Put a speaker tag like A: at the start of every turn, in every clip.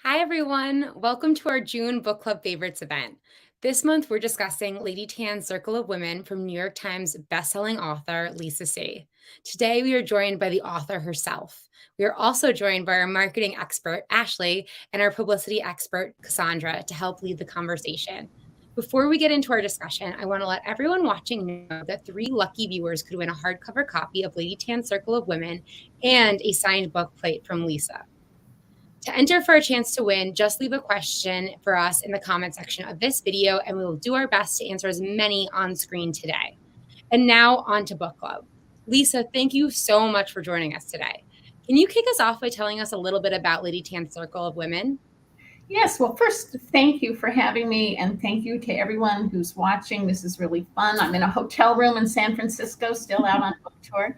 A: Hi, everyone. Welcome to our June Book Club Favorites event. This month, we're discussing Lady Tan's Circle of Women from New York Times bestselling author Lisa See. Today, we are joined by the author herself. We are also joined by our marketing expert, Ashley, and our publicity expert, Cassandra, to help lead the conversation. Before we get into our discussion, I want to let everyone watching know that 3 lucky viewers could win a hardcover copy of Lady Tan's Circle of Women and a signed book plate from Lisa. To enter for a chance to win, just leave a question for us in the comment section of this video, and we will do our best to answer as many on screen today. And now on to book club. Lisa, thank you so much for joining us today. Can you kick us off by telling us a little bit about Lady Tan's Circle of Women?
B: Yes, well, first, thank you for having me, and thank you to everyone who's watching. This is really fun. I'm in a hotel room in San Francisco, still out on book tour.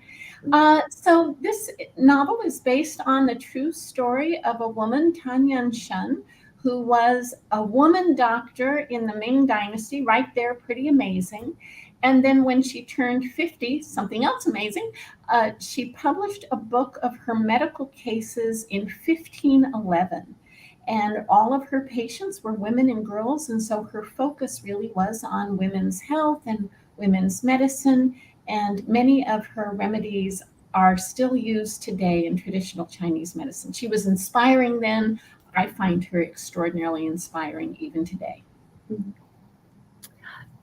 B: So this novel is based on the true story of a woman, Tanyan Shen, who was a woman doctor in the Ming dynasty, right there, pretty amazing. And then when she turned 50, something else amazing, she published a book of her medical cases in 1511. And all of her patients were women and girls. And so her focus really was on women's health and women's medicine. And many of her remedies are still used today in traditional Chinese medicine. She was inspiring then. I find her extraordinarily inspiring even today.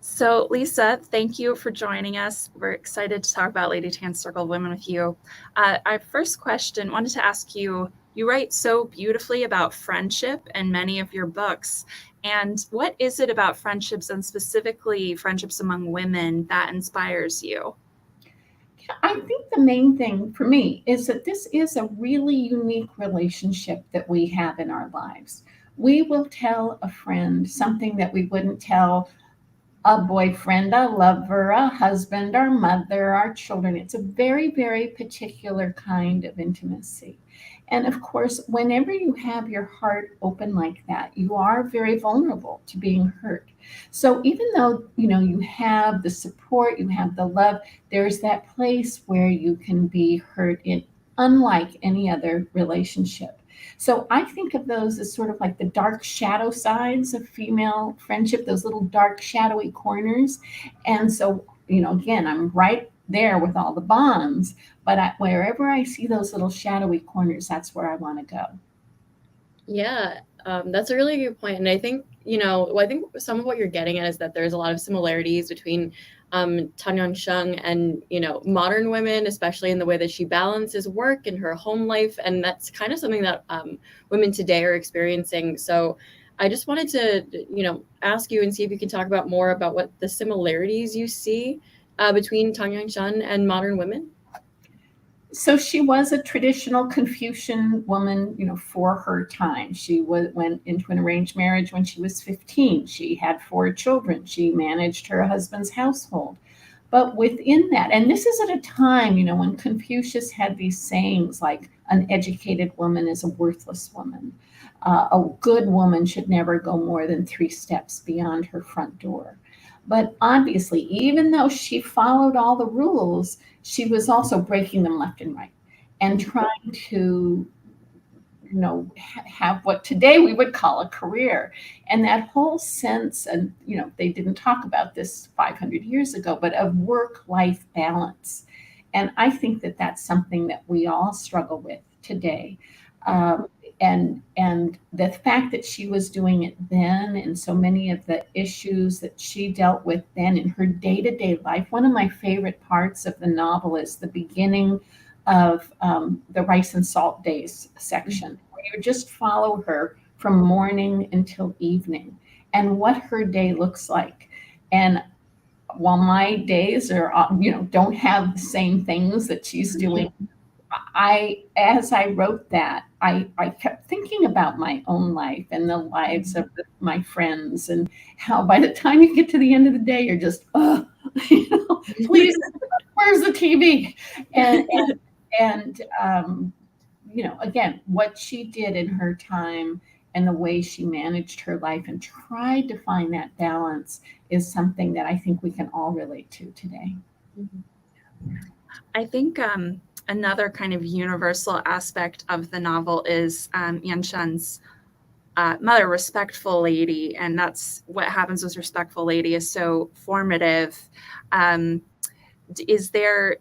C: So Lisa, thank you for joining us. We're excited to talk about Lady Tan's Circle of Women with you. Our first question, wanted to ask you, you write so beautifully about friendship in many of your books. And what is it about friendships, and specifically friendships among women, that inspires you?
B: I think the main thing for me is that this is a really unique relationship that we have in our lives. We will tell a friend something that we wouldn't tell a boyfriend, a lover, a husband, our mother, our children. It's a very, very particular kind of intimacy. And of course, whenever you have your heart open like that, you are very vulnerable to being hurt. So even though, you have the support, you have the love, there's that place where you can be hurt in unlike any other relationship. So I think of those as sort of like the dark shadow sides of female friendship, those little dark shadowy corners. And so, again, I'm right there with all the bonds, but wherever I see those little shadowy corners, that's where I want to go.
D: Yeah, that's a really good point. And I think, I think some of what you're getting at is that there's a lot of similarities between Tanyan Sheng and, modern women, especially in the way that she balances work and her home life. And that's kind of something that women today are experiencing. So I just wanted to, ask you and see if you can talk about more about what the similarities you see between Tanyan Sheng and modern women.
B: So she was a traditional Confucian woman, for her time. She went into an arranged marriage when she was 15. She had 4 children. She managed her husband's household. But within that, and this is at a time, when Confucius had these sayings like an educated woman is a worthless woman. A good woman should never go more than 3 steps beyond her front door. But obviously, even though she followed all the rules, she was also breaking them left and right and trying to, have what today we would call a career. And that whole sense, and, they didn't talk about this 500 years ago, but of work-life balance. And I think that that's something that we all struggle with today. And the fact that she was doing it then, and so many of the issues that she dealt with then in her day-to-day life. One of my favorite parts of the novel is the beginning of the rice and salt days section, where you just follow her from morning until evening and what her day looks like. And while my days are, don't have the same things that she's doing, as I wrote that, I kept thinking about my own life and the lives of my friends, and how by the time you get to the end of the day, you're just, please, where's the TV? And again, what she did in her time and the way she managed her life and tried to find that balance is something that I think we can all relate to today.
C: I think another kind of universal aspect of the novel is Yan Shen's mother, respectful lady, and that's what happens with respectful lady is so formative. Is there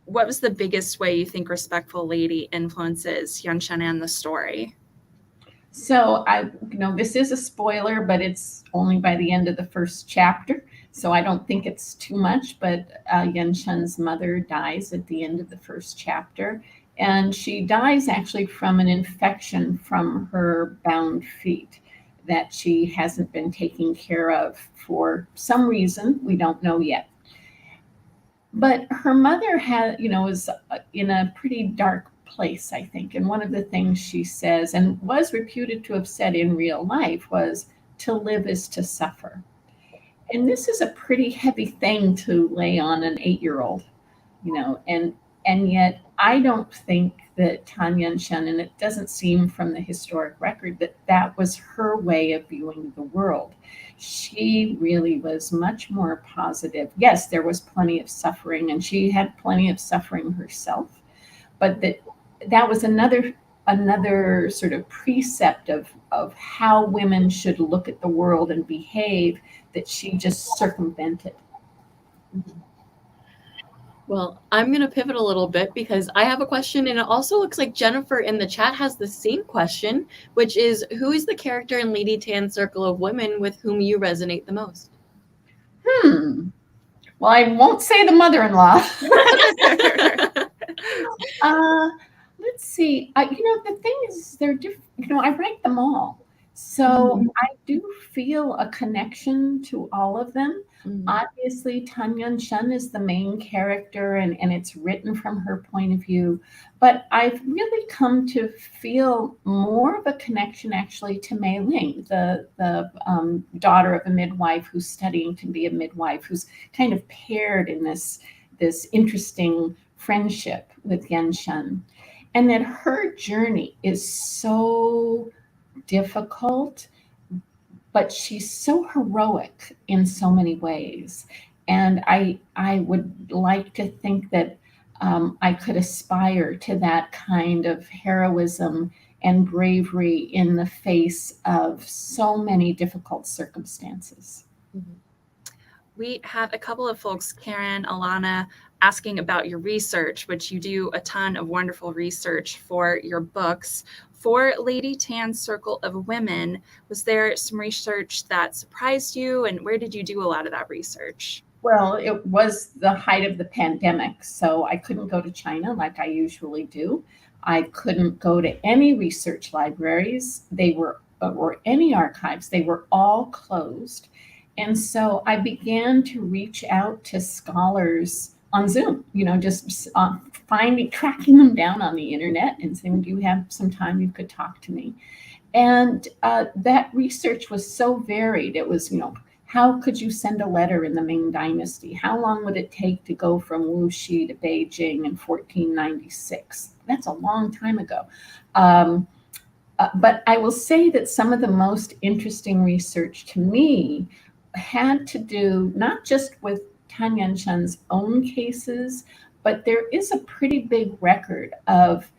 C: what was the biggest way you think respectful lady influences Yunshan and the story?
B: So this is a spoiler, but it's only by the end of the first chapter. So I don't think it's too much, but Yunshan's mother dies at the end of the first chapter. And she dies actually from an infection from her bound feet that she hasn't been taking care of for some reason. We don't know yet. But her mother is in a pretty dark place, I think. And one of the things she says, and was reputed to have said in real life, was to live is to suffer. And this is a pretty heavy thing to lay on an 8-year-old, and yet I don't think that Tan Yunshan, and it doesn't seem from the historic record that was her way of viewing the world. She really was much more positive. Yes, there was plenty of suffering, and she had plenty of suffering herself, but that was another sort of precept of how women should look at the world and behave that she just circumvented.
D: Well, I'm going to pivot a little bit because I have a question, and it also looks like Jennifer in the chat has the same question, which is, who is the character in Lady Tan's circle of women with whom you resonate the most?
B: Well, I won't say the mother-in-law. Let's see. The thing is, they're different. I write them all. So I do feel a connection to all of them. Obviously, Tan Yunshan is the main character, and it's written from her point of view. But I've really come to feel more of a connection, actually, to Mei Ling, the daughter of a midwife who's studying to be a midwife, who's kind of paired in this interesting friendship with Yunshan. And that her journey is so difficult, but she's so heroic in so many ways. And I would like to think that I could aspire to that kind of heroism and bravery in the face of so many difficult circumstances.
C: We have a couple of folks, Karen, Alana, asking about your research, which you do a ton of wonderful research for your books. For Lady Tan's Circle of Women, was there some research that surprised you, and where did you do a lot of that research?
B: Well, it was the height of the pandemic, so I couldn't go to China like I usually do. I couldn't go to any research libraries, or any archives. They were all closed. And so I began to reach out to scholars on Zoom, just tracking them down on the internet and saying, do you have some time you could talk to me? And that research was so varied. It was, how could you send a letter in the Ming dynasty? How long would it take to go from Wuxi to Beijing in 1496? That's a long time ago. But I will say that some of the most interesting research to me had to do not just with Tan Yunshan's own cases, but there is a pretty big record of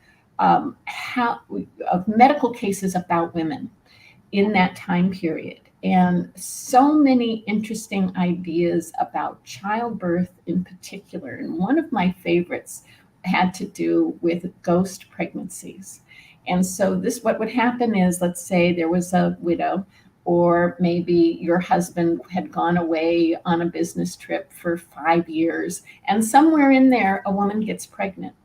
B: medical cases about women in that time period, and so many interesting ideas about childbirth in particular. And one of my favorites had to do with ghost pregnancies. And so what would happen is, let's say there was a widow, or maybe your husband had gone away on a business trip for 5 years, and somewhere in there, a woman gets pregnant.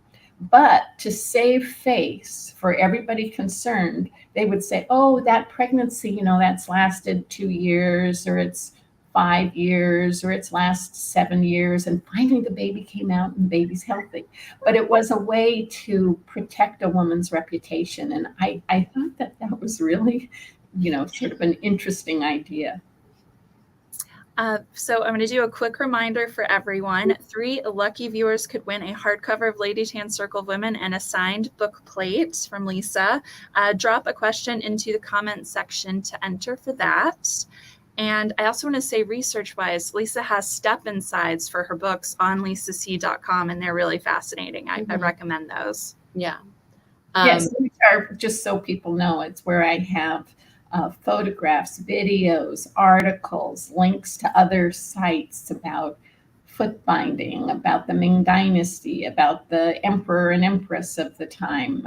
B: But to save face for everybody concerned, they would say, oh, that pregnancy, that's lasted 2 years, or it's 5 years, or it's last 7 years, and finally the baby came out and the baby's healthy. But it was a way to protect a woman's reputation. And I thought that was really sort of an interesting idea.
C: So I'm going to do a quick reminder for everyone. 3 lucky viewers could win a hardcover of Lady Tan's Circle of Women and a signed book plate from Lisa. Drop a question into the comment section to enter for that. And I also want to say, research-wise, Lisa has step-insides for her books on lisac.com, and they're really fascinating. I recommend those.
D: Yeah.
B: Yes, which are, just so people know, it's where I have photographs, videos, articles, links to other sites about foot binding, about the Ming dynasty, about the emperor and empress of the time,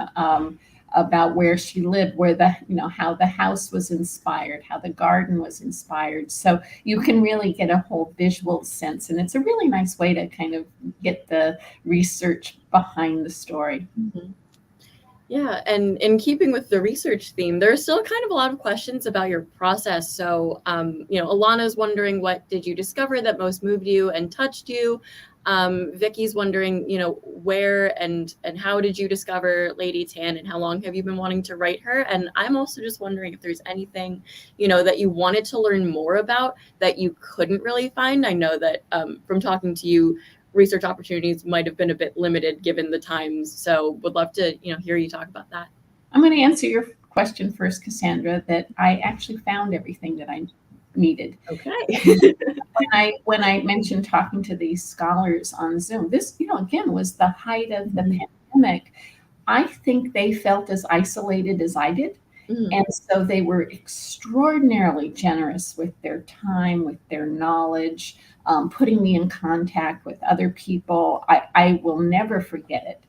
B: about where she lived, where the, how the house was inspired, how the garden was inspired. So you can really get a whole visual sense, and it's a really nice way to kind of get the research behind the story.
D: Mhm. Yeah, and in keeping with the research theme, there's still kind of a lot of questions about your process. So, Alana's wondering, what did you discover that most moved you and touched you? Vicky's wondering, where and how did you discover Lady Tan, and how long have you been wanting to write her? And I'm also just wondering if there's anything, that you wanted to learn more about that you couldn't really find. I know that from talking to you, research opportunities might have been a bit limited given the times. So would love to, hear you talk about that.
B: I'm going to answer your question first, Cassandra, that I actually found everything that I needed.
D: Okay.
B: when I mentioned talking to these scholars on Zoom, this, again, was the height of the pandemic. I think they felt as isolated as I did. And so they were extraordinarily generous with their time, with their knowledge, putting me in contact with other people. I will never forget it.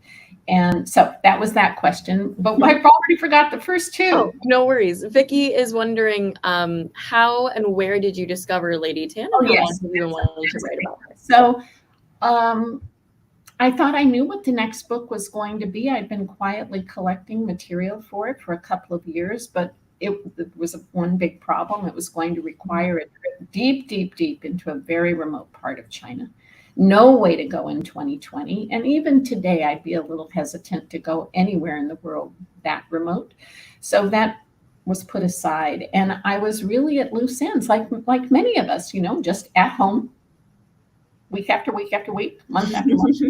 B: And so that was that question, but I've already forgot the first two.
D: Oh, no worries. Vicky is wondering, how and where did you discover Lady Tan, and how long have you been wanting to write about her?
B: So I thought I knew what the next book was going to be. I'd been quietly collecting material for it for a couple of years, but it was one big problem. It was going to require a trip deep, deep, deep into a very remote part of China. No way to go in 2020. And even today, I'd be a little hesitant to go anywhere in the world that remote. So that was put aside. And I was really at loose ends, like many of us, just at home, week after week after week, month after month.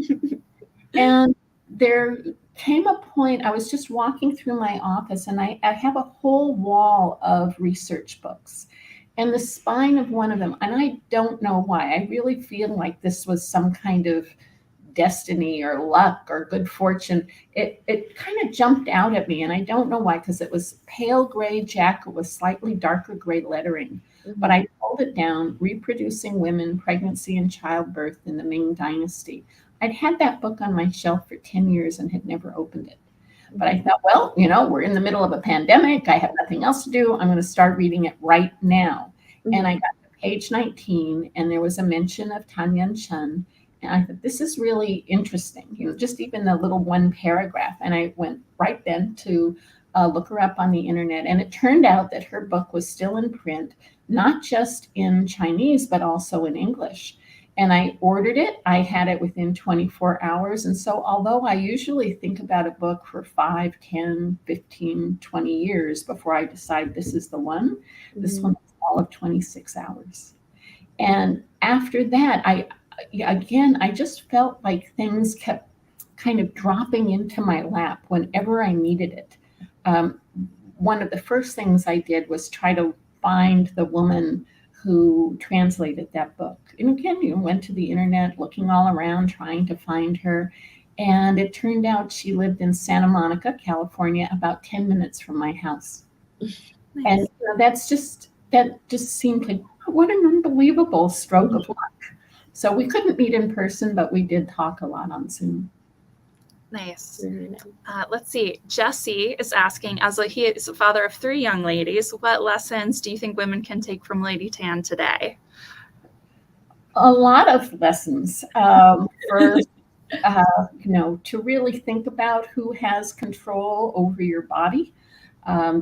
B: And there came a point, I was just walking through my office, and I have a whole wall of research books. And the spine of one of them, and I don't know why, I really feel like this was some kind of destiny or luck or good fortune. It kind of jumped out at me, and I don't know why, because it was pale gray jacket with slightly darker gray lettering. But I pulled it down, Reproducing Women, Pregnancy and Childbirth in the Ming Dynasty. I'd had that book on my shelf for 10 years and had never opened it. But I thought, well, we're in the middle of a pandemic. I have nothing else to do. I'm going to start reading it right now. And I got to page 19, and there was a mention of Tanyan Shen. And I thought, this is really interesting, just even the little one paragraph. And I went right then to look her up on the internet. And it turned out that her book was still in print, not just in Chinese, but also in English. And I ordered it. I had it within 24 hours. And so although I usually think about a book for 5, 10, 15, 20 years before I decide this is the one, this one was all of 26 hours. And after that, I just felt like things kept kind of dropping into my lap whenever I needed it. One of the first things I did was try to find the woman who translated that book. And again, went to the internet, looking all around, trying to find her. And it turned out she lived in Santa Monica, California, about 10 minutes from my house. Nice. And that just seemed like, what an unbelievable stroke of luck. So we couldn't meet in person, but we did talk a lot on Zoom.
C: Nice. Let's see. Jesse is asking, he is a father of 3 young ladies, what lessons do you think women can take from Lady Tan today?
B: A lot of lessons. First, to really think about who has control over your body.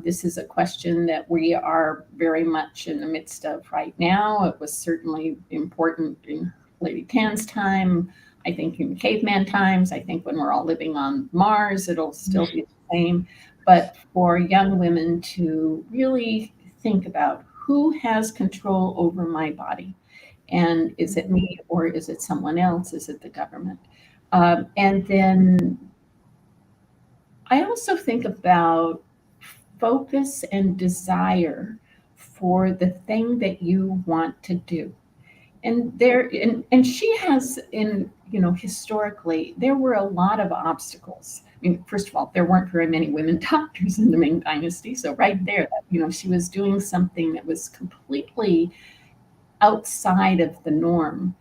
B: This is a question that we are very much in the midst of right now. It was certainly important in Lady Tan's time. I think in caveman times, I think when we're all living on Mars, it'll still be the same. But for young women to really think about who has control over my body. And is it me, or is it someone else? Is it the government? And then I also think about focus and desire for the thing that you want to do. And she has, historically, there were a lot of obstacles mean, first of all, there weren't very many women doctors in the Ming dynasty. So right there, she was doing something that was completely outside of the norm.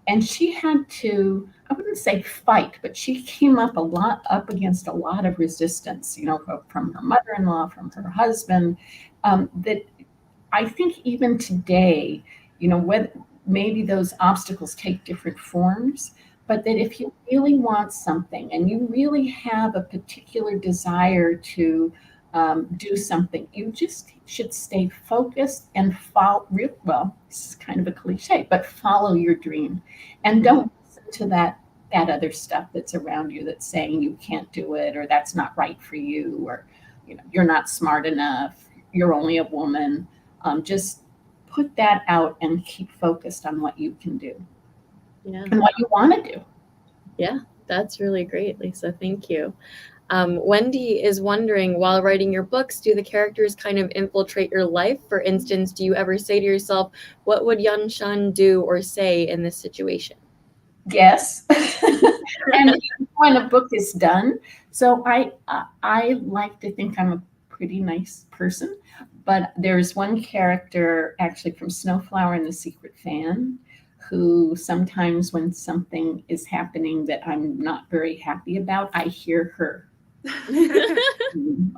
B: And she had to, I wouldn't say fight, but she came up against a lot of resistance, from her mother-in-law, from her husband, that I think even today, maybe those obstacles take different forms, but that if you really want something and you really have a particular desire to do something, you just should stay focused and follow. Well, this is kind of a cliche, but follow your dream, and don't listen to that other stuff that's around you that's saying you can't do it, or that's not right for you, or you're not smart enough, you're only a woman. Just put that out and keep focused on what you can do and what you want to do.
D: Yeah, that's really great, Lisa. Thank you. Wendy is wondering, while writing your books, do the characters kind of infiltrate your life? For instance, do you ever say to yourself, what would Yan Shan do or say in this situation?
B: Yes. And when a book is done, so I like to think I'm a pretty nice person, but there's one character actually from Snowflower and the Secret Fan who sometimes when something is happening that I'm not very happy about, I hear her.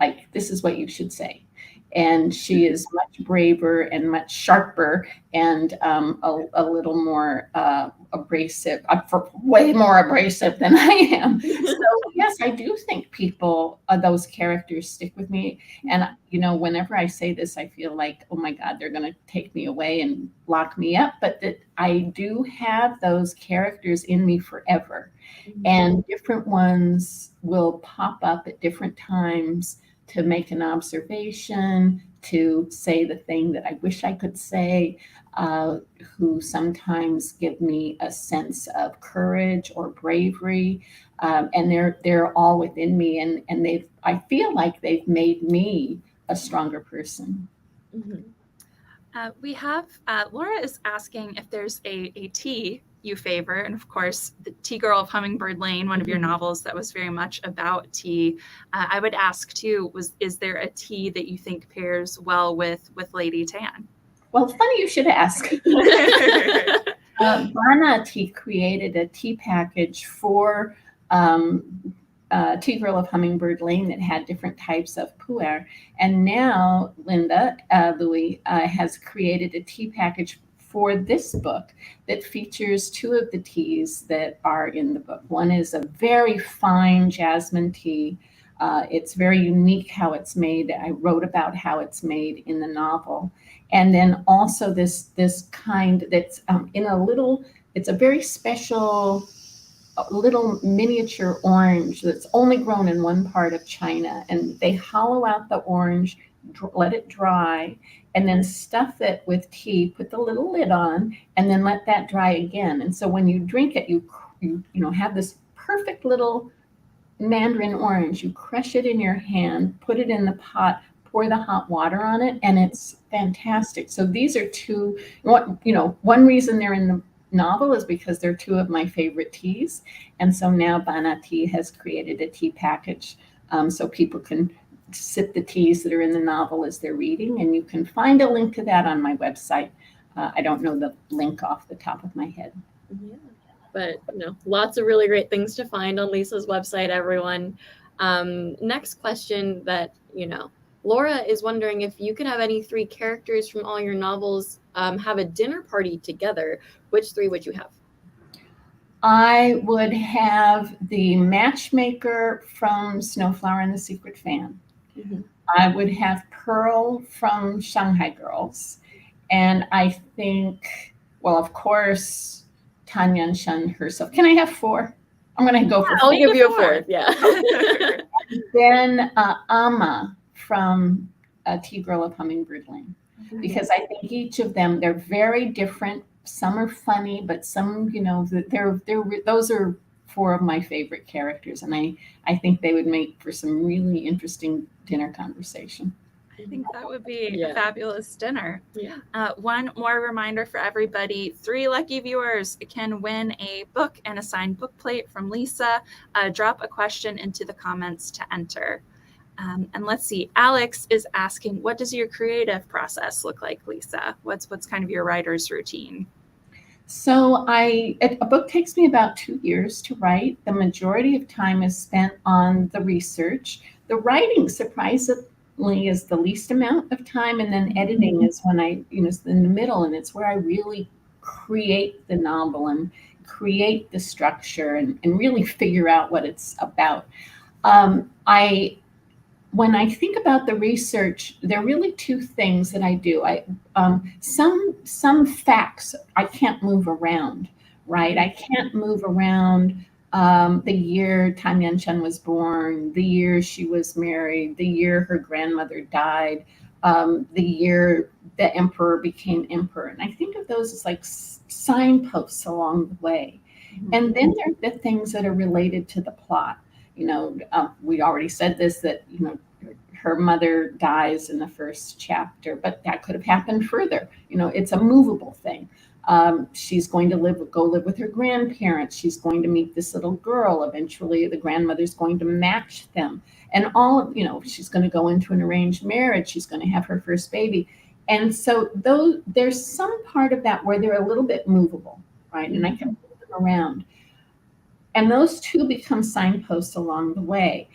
B: Like, this is what you should say. And she is much braver and much sharper and a little more abrasive, way more abrasive than I am. So yes, I do think those characters stick with me. And whenever I say this, I feel like, oh my God, they're going to take me away and lock me up. But that I do have those characters in me forever. And different ones will pop up at different times to make an observation, to say the thing that I wish I could say, who sometimes give me a sense of courage or bravery. And they're all within me. And I feel like they've made me a stronger person.
C: Mm-hmm. We have, Laura is asking if there's a tea you favor, and of course the Tea Girl of Hummingbird Lane, one of your novels that was very much about tea. I would ask too, is there a tea that you think pairs well with Lady Tan?
B: Well, funny you should ask. Bana Tea created a tea package for Tea Girl of Hummingbird Lane that had different types of pu'er. And now Linda Louie has created a tea package for this book that features two of the teas that are in the book. One is a very fine jasmine tea. It's very unique how it's made. I wrote about how it's made in the novel. And then also this kind that's it's a very special little miniature orange that's only grown in one part of China. And they hollow out the orange, let it dry, and then stuff it with tea, put the little lid on, and then let that dry again. And so when you drink it, you have this perfect little mandarin orange. You crush it in your hand, put it in the pot, pour the hot water on it, and it's fantastic. So these are two, one reason they're in the novel is because they're two of my favorite teas. And so now Bana Tea has created a tea package so people can sip the teas that are in the novel as they're reading. And you can find a link to that on my website. I don't know the link off the top of my head.
D: Yeah. But lots of really great things to find on Lisa's website, everyone. Next question that, Laura is wondering if you could have any three characters from all your novels have a dinner party together, which three would you have?
B: I would have the matchmaker from Snowflower and the Secret Fan. Mm-hmm. I would have Pearl from Shanghai Girls. And I think, well, of course, Tan Yan Shan herself. Can I have four? I'm going to go for
D: I'll
B: four.
D: give you a fourth, yeah.
B: Then Amma from Tea Girl of Hummingbird Lane. Mm-hmm. Because I think each of them, they're very different. Some are funny, but some, those are four of my favorite characters. And I think they would make for some really interesting dinner conversation.
C: I think that would be a
D: Yeah.
C: fabulous dinner.
D: Yeah.
C: One more reminder for everybody, 3 lucky viewers can win a book and a signed book plate from Lisa. Drop a question into the comments to enter. And let's see, Alex is asking, what does your creative process look like, Lisa? What's kind of your writer's routine?
B: So a book takes me about 2 years to write. The majority of time is spent on the research. The writing, surprisingly, is the least amount of time, and then editing is when is in the middle, and it's where I really create the novel and create the structure and really figure out what it's about. When I think about the research, there are really 2 things that I do. Some facts I can't move around, right? I can't move around the year Tan Yun-chun was born, the year she was married, the year her grandmother died, the year the emperor became emperor. And I think of those as like signposts along the way. And then there are the things that are related to the plot. We already said this, that, her mother dies in the first chapter, but that could have happened further. It's a movable thing. She's going to go live with her grandparents. She's going to meet this little girl. Eventually, the grandmother's going to match them. And she's going to go into an arranged marriage. She's going to have her first baby. And so there's some part of that where they're a little bit movable, right? And I can move them around. And those 2 become signposts along the way.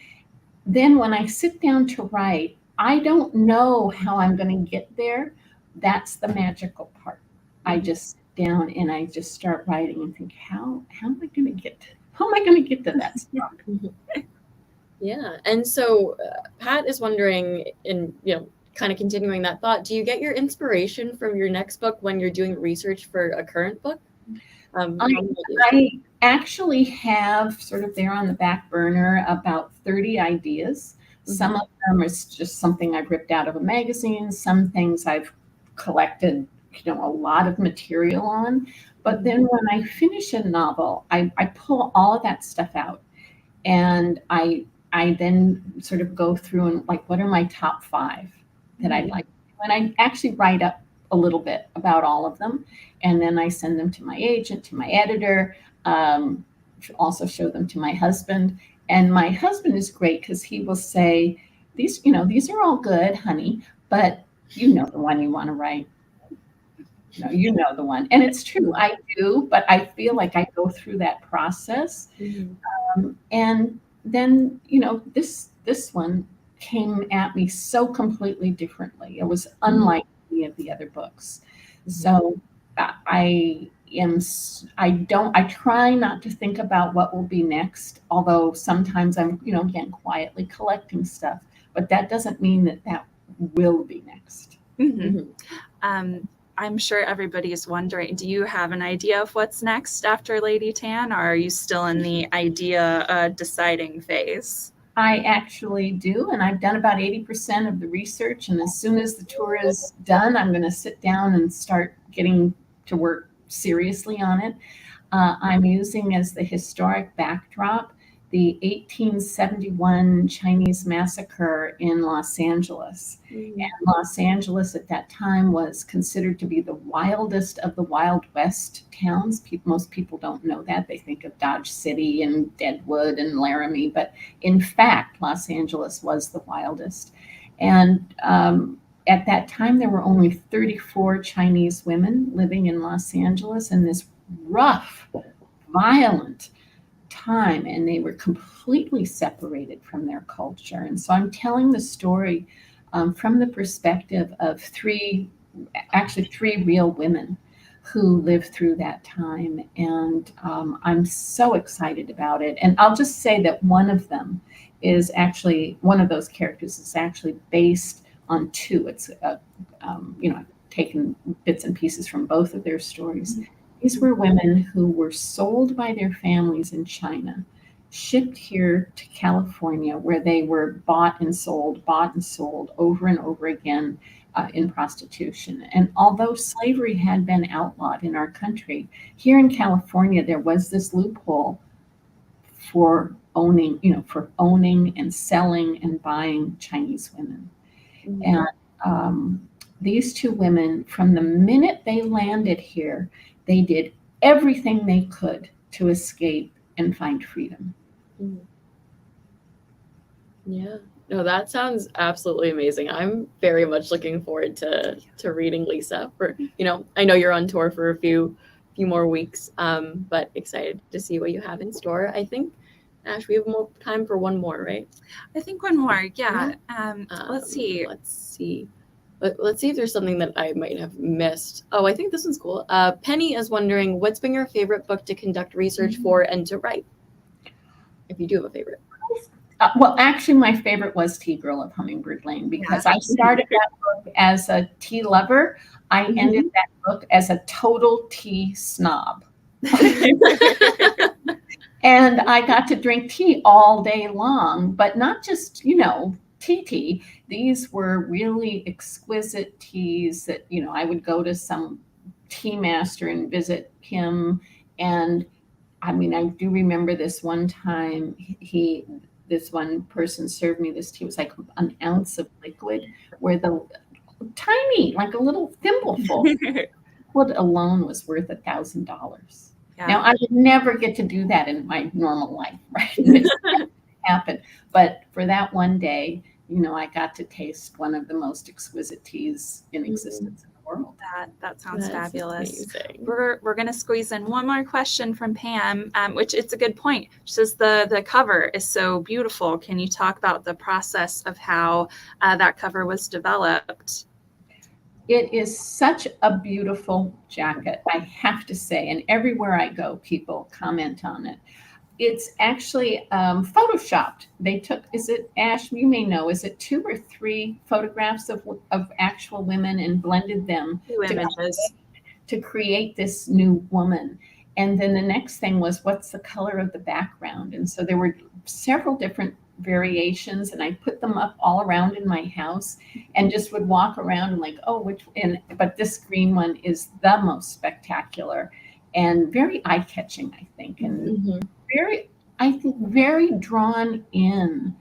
B: Then when I sit down to write, I don't know how I'm going to get there. That's the magical part. I just sit down and I just start writing and think, how am I going to get to that spot?
D: Yeah. And so Pat is wondering, kind of continuing that thought, do you get your inspiration from your next book when you're doing research for a current book?
B: I actually have sort of there on the back burner about 30 ideas. Some of them is just something I've ripped out of a magazine. Some things I've collected, a lot of material on. But then when I finish a novel, I pull all of that stuff out, and I then sort of go through and like, what are my top 5 that I'd like? And I actually write up a little bit about all of them, and then I send them to my agent, to my editor, also show them to my husband. And my husband is great because he will say, these are all good, honey, but the one you want to write. The one. And it's true, I do, but I feel like I go through that process. And then, this one came at me so completely differently. It was unlike any of the other books. So I try not to think about what will be next, although sometimes I'm, again, quietly collecting stuff, but that doesn't mean that will be next.
C: I'm sure everybody is wondering, do you have an idea of what's next after Lady Tan, or are you still in the idea deciding phase?
B: I actually do, and I've done about 80% of the research, and as soon as the tour is done, I'm going to sit down and start getting to work seriously on it. I'm using as the historic backdrop the 1871 Chinese massacre in Los Angeles. And Los Angeles at that time was considered to be the wildest of the Wild West towns. Most people don't know that. They think of Dodge City and Deadwood and Laramie, but in fact, Los Angeles was the wildest. And at that time, there were only 34 Chinese women living in Los Angeles in this rough, violent time, and they were completely separated from their culture. And so I'm telling the story from the perspective of three real women who lived through that time. And I'm so excited about it. And I'll just say that one of those characters is actually based on 2. It's I've taken bits and pieces from both of their stories. These were women who were sold by their families in China, shipped here to California, where they were bought and sold over and over again in prostitution. And although slavery had been outlawed in our country, here in California, there was this loophole for owning and selling and buying Chinese women. And these two women, from the minute they landed here, they did everything they could to escape and find freedom.
D: Yeah. No, that sounds absolutely amazing. I'm very much looking forward to reading Lisa. I know you're on tour for a few more weeks, but excited to see what you have in store. I think, Ash, we have more time for one more, right?
C: I think one more. Yeah. Let's see.
D: Let's see if there's something that I might have missed. Oh, I think this one's cool. Penny is wondering, what's been your favorite book to conduct research for and to write? If you do have a favorite.
B: Well, actually, my favorite was Tea Girl of Hummingbird Lane, because I started that book as a tea lover. I ended that book as a total tea snob. And I got to drink tea all day long, but not just, tea. These were really exquisite teas that, I would go to some tea master and visit him. And I mean, I do remember this one time this one person served me this tea. It was like an ounce of liquid, where the tiny, like a little thimbleful, liquid alone was worth $1,000. Yeah. Now, I would never get to do that in my normal life, right? It doesn't happen. But for that one day, I got to taste one of the most exquisite teas in existence in the world.
C: That sounds fabulous. Amazing. We're going to squeeze in one more question from Pam, which it's a good point. She says the cover is so beautiful. Can you talk about the process of how that cover was developed?
B: It is such a beautiful jacket, I have to say, and everywhere I go, people comment on it. It's actually photoshopped. They took, is it, Ash, you may know, is it 2 or 3 photographs of actual women and blended them to create this new woman. And then the next thing was, what's the color of the background? And so there were several different variations, and I put them up all around in my house and just would walk around and like, oh, but this green one is the most spectacular and very eye-catching, I think, and very drawn in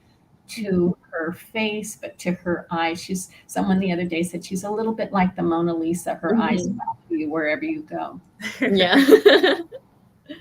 B: to her face, but to her eyes. Someone the other day said she's a little bit like the Mona Lisa. Her eyes follow you wherever you go.
D: Yeah.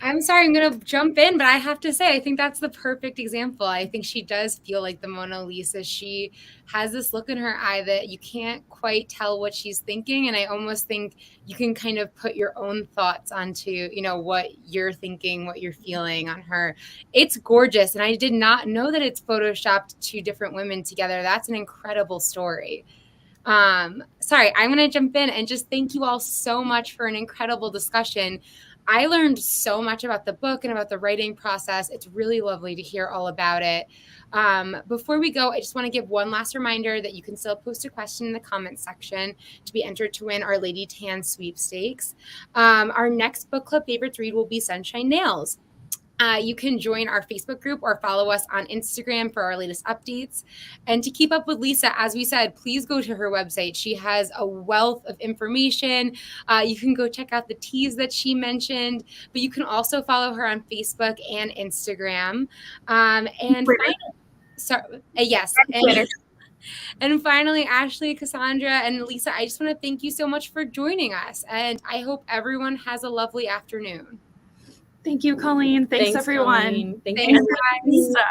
A: I'm sorry, I'm going to jump in, but I have to say, I think that's the perfect example. I think she does feel like the Mona Lisa. She has this look in her eye that you can't quite tell what she's thinking. And I almost think you can kind of put your own thoughts onto, what you're thinking, what you're feeling on her. It's gorgeous. And I did not know that it's photoshopped 2 different women together. That's an incredible story. Sorry, I'm going to jump in and just thank you all so much for an incredible discussion. I learned so much about the book and about the writing process. It's really lovely to hear all about it. Before we go, I just want to give one last reminder that you can still post a question in the comments section to be entered to win our Lady Tan sweepstakes. Our next book club favorites read will be Sunshine Nails. You can join our Facebook group or follow us on Instagram for our latest updates. And to keep up with Lisa, as we said, please go to her website. She has a wealth of information. You can go check out the teas that she mentioned, but you can also follow her on Facebook and Instagram. And finally, Ashley, Cassandra, and Lisa, I just want to thank you so much for joining us. And I hope everyone has a lovely afternoon.
C: Thank you, Colleen. Thanks everyone.
D: Colleen.
A: Thanks, guys.
C: Lisa.